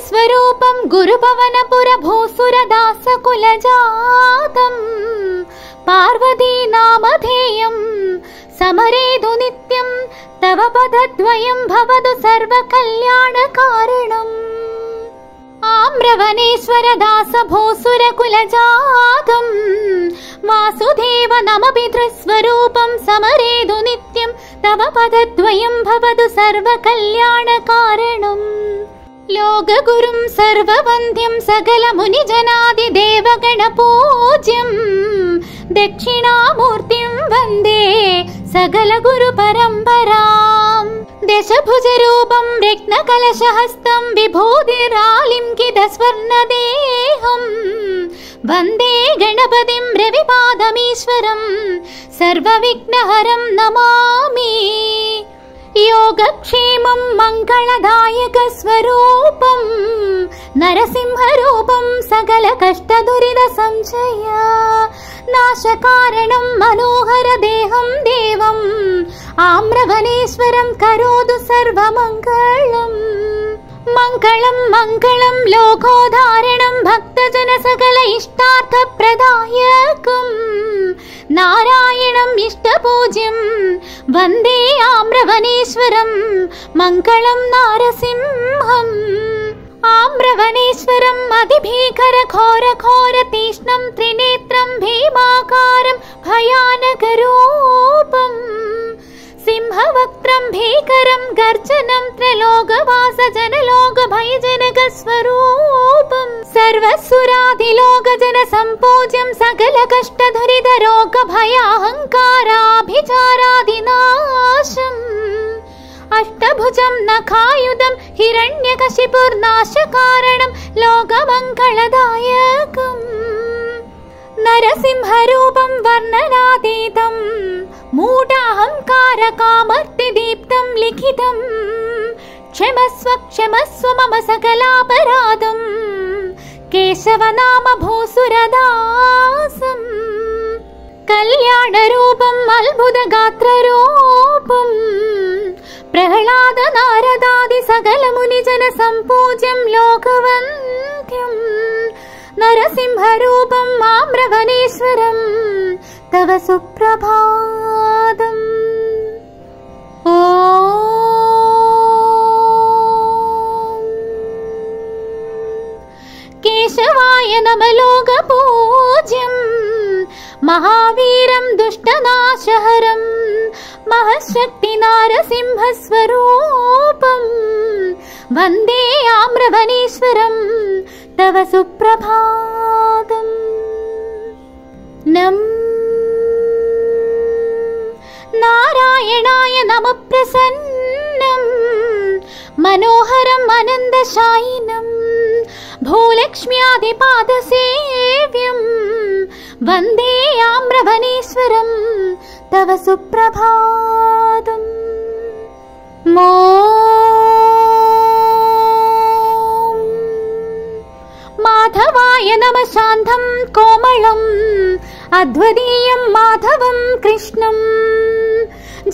स्वरूपं गुरुपवनपुर भूसुरदास कुलजातं पार्वती नामधेयं समरेदु नित्यं तव पदद्वयं भवतु सर्वकल्याणकारणम् आम्रवनेश्वरदास भूसुर कुलजातं वासुदेव नमपितृस्वरूपं समरेदु नित्यं तव पदद्वयं भवतु सर्वकल्याणकारणम् लोकगुरुं सर्ववन्द्यं सकलमुनिजनादिदेवगणपूज्यं दक्षिणामूर्तिं वन्दे सकलगुरुपरम्परां दशभुजरूपं रत्नकलशहस्तं विभूतिरालिङ्कितस्वर्णदेहं वन्दे गणपतिं रविपादमीश्वरं सर्वविघ्नहरं नमामि योगक्षेमं मङ्गलदायक स्वरूपं नरसिंहरूपं सकल कष्टदुरित संशय नाशकारणं मनोहर देहं देवम् आम्रवनेश्वरं करोतु सर्वमङ्गलम् मङ्गलं मङ्गलं लोकोधारणं भक्तजन सकल इष्टार्थप्रदायकं नारायणम् इष्टपूज्यं वन्दे आम्रवनेश्वरं मङ्गलं नारसिंहम् आम्रवनेश्वरम् अतिभीकर घोर घोर तीक्ष्णं त्रिनेत्रं भीमाकारं भयानकरूपम् सिंहवक्त्रं भीकरं गर्जनं त्रैलोकवास जनलोक भयजनक स्वरूपं सर्वसुरादिलोकजन सम्पूज्यं सकल कष्टदुरित रोग भयाहङ्काराभिचारादिनाशम् अष्टभुजं नखायुधं हिरण्यकशिपुर्नाशकारणं लोकमङ्गलदायकम् नरसिंहरूपं वर्णनातीतं मूढाहङ्कारकामर्तिदीप्तं लिखितं क्षमस्व क्षमस्व मम सकलापराधं केशव नाम भूसुरदासम् कल्याणरूपम् अद्भुतगात्ररूपं प्रह्लाद नारदादि सकल मुनिजन सम्पूज्यं लोकवन्त्यं नरसिंहरूपम् आम्रवनेश्वरं तव सुप्रभातम् ॐ केशवाय नमः लोकपूज्यं महावीरं दुष्टनाशहरं महशक्ति नारसिंहस्वरूपं वन्दे आम्रवनेश्वरं तव सुप्रभातम् नमः नारायणाय नमः प्रसन्नं मनोहरं आनन्दशायिनं भूलक्ष्म्यादिपादसेव्यं वन्दे आम्रवनेश्वरं तव सुप्रभातम् माधवाय नमः शान्तं कोमलं अद्वितीयं माधवं कृष्णं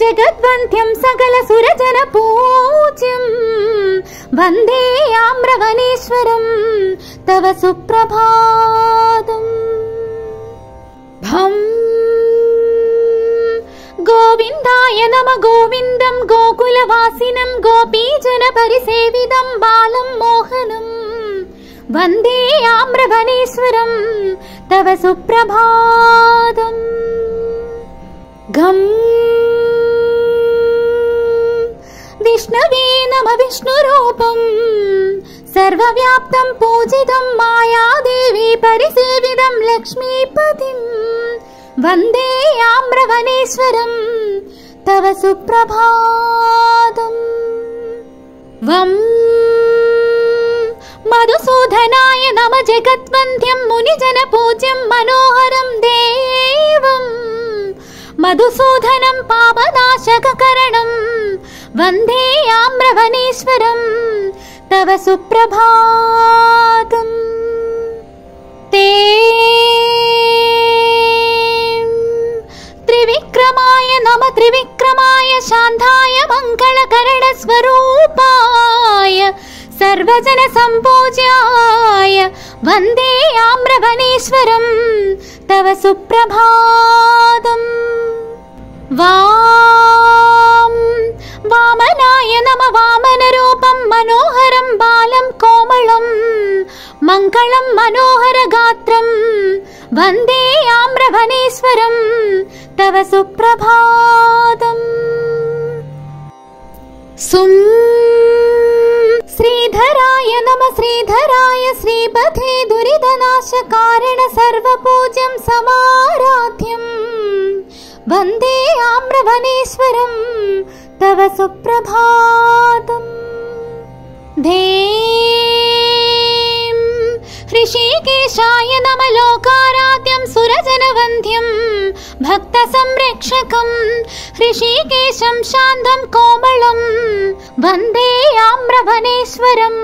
जगद्वन्त्यं सकल सुरजन पूज्यं वन्दे आम्रवनेश्वरं तव सुप्रभातम् भं गोविन्दाय नमः गोविन्दं गोकुलवासिनं गोपीजन परिसेवितं बालं मोहनं वन्दे आम्रवनेश्वरं तव सुप्रभातम् घं विष्णवे नमः विष्णुरूपं सर्वव्याप्तं पूजितं मायादेवी परिसेवितं लक्ष्मीपतिं वन्दे आम्रवनेश्वरं तव सुप्रभातम् वं मधुसूदनाय नमः जगद्वन्द्यं मुनिजनपूज्यं मनोहरं देवं मधुसूदनं पापनाशककरणं वन्दे आम्रवनेश्वरं तव सुप्रभातम् ते त्रिविक्रमाय नमः त्रिविक्रमाय शान्ताय मङ्गलकरणस्वरूपाय सर्व सर्वजन सम्पूज्याय वन्दे आम्रवनेश्वरं तव सुप्रभातम्। वामनाय नमः वामनरूपं मनोहरं बालं कोमलं मङ्गलं मनोहरगात्रं वन्दे आम्रवनेश्वरं तव सुप्रभातम्। श्रीधराय नमः श्रीधराय श्रीपथे दुरितनाशकारण सर्वपूज्यं समाराध्यं वन्दे आम्रवनेश्वरं तव सुप्रभातम्। धेम ऋषिकेशाय नमः लोकाराध्यं सुरजनवन्द्यं भक्तसंरक्षकं ऋषिकेशं शान्तं कोमलं वन्दे आम्रवनेश्वरं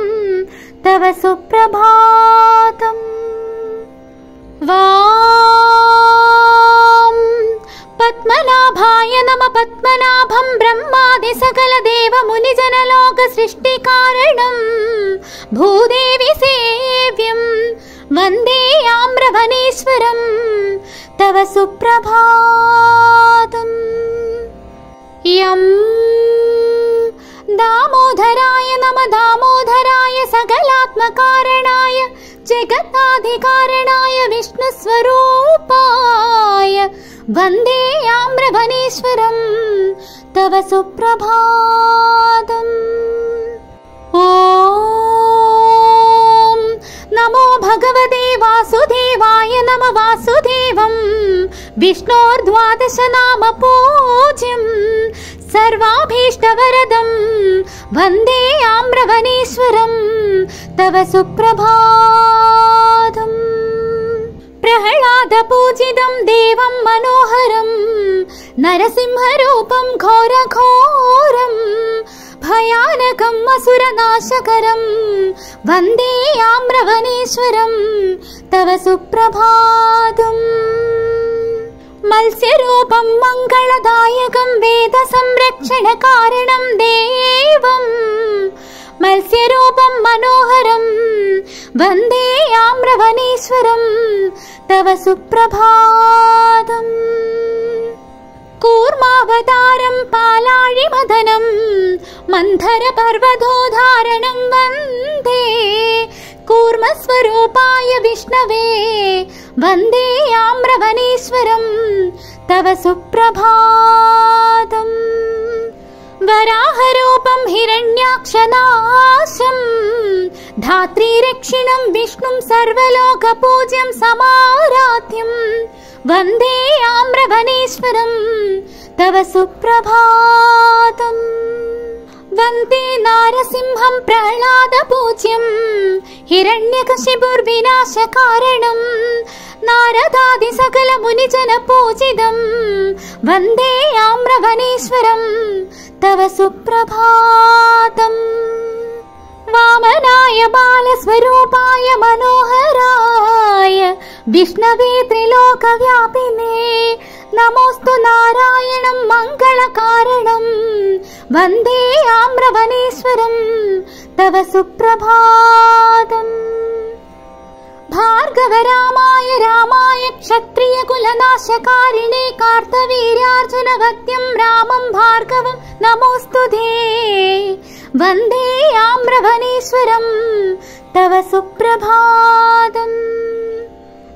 तव सुप्रभातम्। पद्मनाभाय नमः पद्मनाभं ब्रह्मादि सकल देव मुनिजन लोक सृष्टिकारणं भूदेवी सेव्यं वन्दे आम्रवनेश्वरं तव सुप्रभातम्। यं दामोदराय नमः दामोदराय सकलात्मकारणाय जगदाधिकारणाय विष्णुस्वरूपाय वन्दे आम्रवनेश्वरं तव सुप्रभातम्। ॐ नमो भगवते वासुदेवाय नमः वासुदेवं विष्णोर्द्वादश नाम पूज्यं सर्वाभीष्टवरदं वन्दे आम्रवनेश्वरं तव सुप्रभातम्। प्रह्लादपूजितं देवं मनोहरं नरसिंहरूपं घोरघोरं भयानकं असुरनाशकरं वन्दे आम्रवनेश्वरं तव सुप्रभातम्। मत्स्यरूपं मङ्गलदायकं वेदसंरक्षणकारणं देवं मत्स्यरूपं मनोहरं वन्दे आम्रवनेश्वरं तव सुप्रभातम्। कूर्मावतारं पालाळिमदनं मन्थरपर्वतोद्धारणं वन्दे कूर्मस्वरूपाय विष्णवे वन्दे आम्रवनेश्वरं तव सुप्रभातम्। वराहरूपं हिरण्याक्षनाशं धात्रीरक्षिणं विष्णुं सर्वलोकपूज्यं समाराध्यं वन्दे आम्रवनेश्वरं तव सुप्रभातम्। वन्दे नारसिंहं प्रह्लादपूज्यं हिरण्यकशिपुर्विनाशकारणं नारदादि सकल मुनिजन पूजितं वन्दे आम्रवनेश्वरं तव सुप्रभातम्। वामनाय बालस्वरूपाय मनोहराय विष्णवे त्रिलोकव्यापिने नमोऽस्तु नारायणं मङ्गलकारणं वन्दे आम्रवनेश्वरं तव सुप्रभातम्। भार्गवरामाय रामाय क्षत्रियकुलनाशकारिणे कार्तवीर्यार्जुनवद्यं रामं भार्गवं नमोऽस्तु ते वन्दे आम्रवनेश्वरं तव सुप्रभातम्।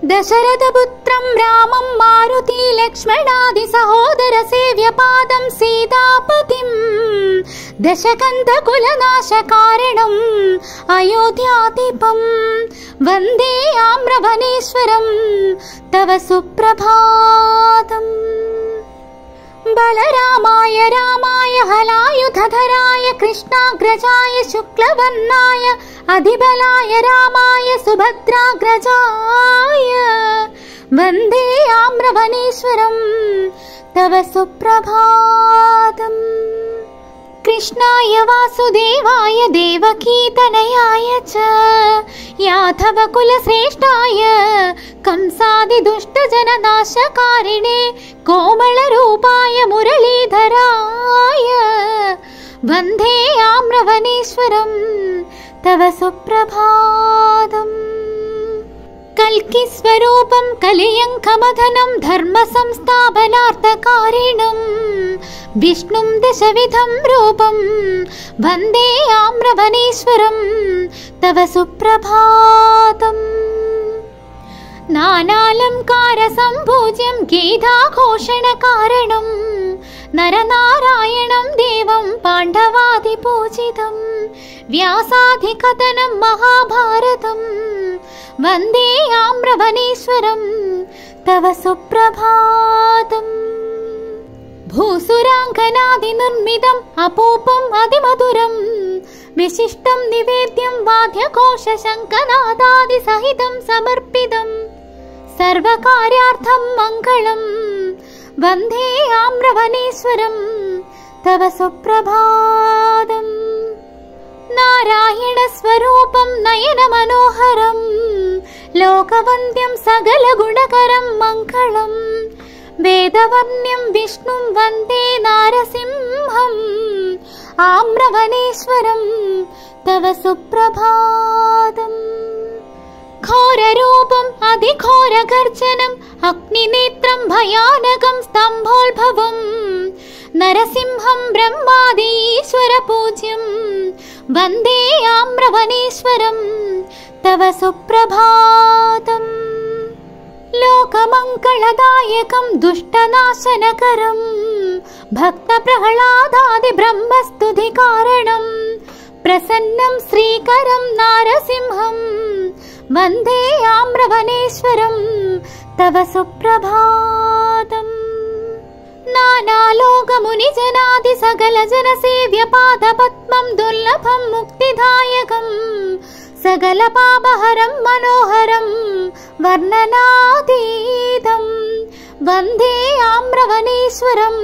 दशरथपुत्रं रामं मारुति लक्ष्मणादि सहोदर सेव्यपादं सीतापतिं दशकन्धकुलनाशकारणम् अयोध्याधिपं वन्दे आम्रवनेश्वरं तव सुप्रभातम्। बलरामाय रामाय हलायुधधराय कृष्णाग्रजाय शुक्लवर्णाय अधिबलाय रामाय सुभद्राग्रजाय वन्दे आम्रवनेश्वरं तव सुप्रभातम्। कृष्णाय वासुदेवाय देवकीतनयाय च यादवकुलश्रेष्ठाय कंसादिदुष्टजननाशकारिणे कोमलरूपाय मुरलीधराय वन्दे आम्रवनेश्वरं तव सुप्रभातम्। कल्कि स्वरूपं कलियङ्कमदनं धर्म संस्थापनार्थकारिणं विष्णुं दशविधं रूपं वन्दे आम्रवनेश्वरं तव सुप्रभातम्। नानालङ्कार सम्भूज्यं गीताघोषणकारणं नरनारायणं देवं पाण्डवादिपूजितं व्यासाधिकथनं महाभारतं वन्दे आम्रवनेश्वरं तव सुप्रभातम्। भूसुराङ्गनादिनिर्मितम् अपूपम् अतिमधुरं विशिष्टं निवेद्यं वाद्यघोषशङ्खनादादिसहितं समर्पितं सर्वकार्यार्थं मङ्गलं वन्दे आम्रवनेश्वरं तव सुप्रभातम्। नारायणस्वरूपं नयनमनोहरं लोकवन्द्यं सकलगुणकरं मङ्गलं वेदवर्ण्यं विष्णुं वन्दे नारसिंहम् आम्रवनेश्वरं तव सुप्रभातम्। घोररूपम् अधिघोरगर्जनम् अग्निनेत्रं भयानकं स्तम्भोद्भवं नरसिंहं ब्रह्मादीश्वरपूज्यं वन्दे आम्रवनेश्वरं तव सुप्रभातम्। लोकमङ्गलदायकं दुष्टनाशनकरं भक्तप्रह्लादादिब्रह्मस्तुतिकारणं प्रसन्नं श्रीकरं नारसिंहं वन्दे आम्रवनेश्वरं तव सुप्रभातम्। नानालोकमुनिजनादिसकलजनसेव्यपादपद्मं दुर्लभं मुक्तिदायकं सकलपापहरं मनोहरं वर्णनातीतं वन्दे आम्रवनेश्वरं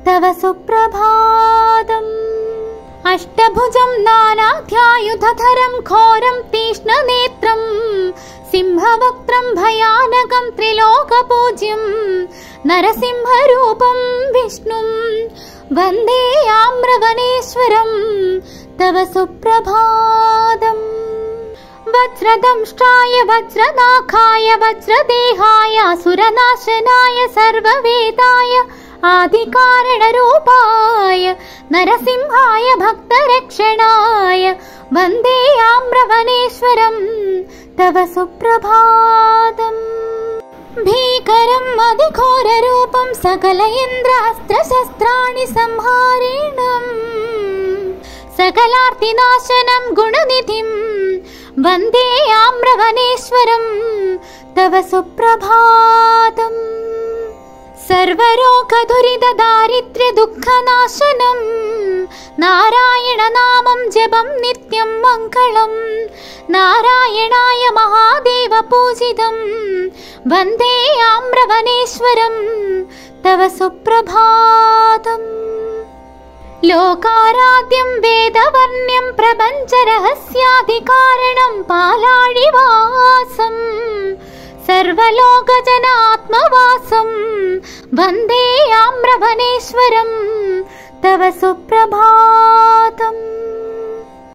तव सुप्रभातम्। अष्टभुजं नानाध्यायुधधरं घोरं तीक्ष्णनेत्रं सिंहवक्त्रं भयानकं त्रिलोकपूज्यं नरसिंहरूपं विष्णुं वन्दे आम्रवनेश्वरं तव सुप्रभातम्। वज्रदंष्ट्राय वज्रनाखाय वज्रदेहाय असुरनाशनाय सर्ववेदाय आदिकारणरूपाय नरसिंहाय भक्तरक्षणाय वन्दे आम्रवनेश्वरं तव सुप्रभातम्। भीकरम् अधिघोररूपं सकल इन्द्रास्त्रशस्त्राणि संहारिणं सकलार्तिनाशनं गुणनिधिं वन्दे आम्रवनेश्वरं तव सुप्रभातम्। सर्वरोगदुरितदारिद्र्यदुःखनाशनं नारायणनामं जपं नित्यं मङ्गलं नारायणाय महादेवपूजितं वन्दे आम्रवनेश्वरं तव सुप्रभातम्। लोकाराध्यं वेदवर्ण्यं प्रपञ्चरहस्याधिकारणं पालाळिवासं सर्वलोकजनात्मवासं वन्दे आम्रवनेश्वरं तव सुप्रभातम्।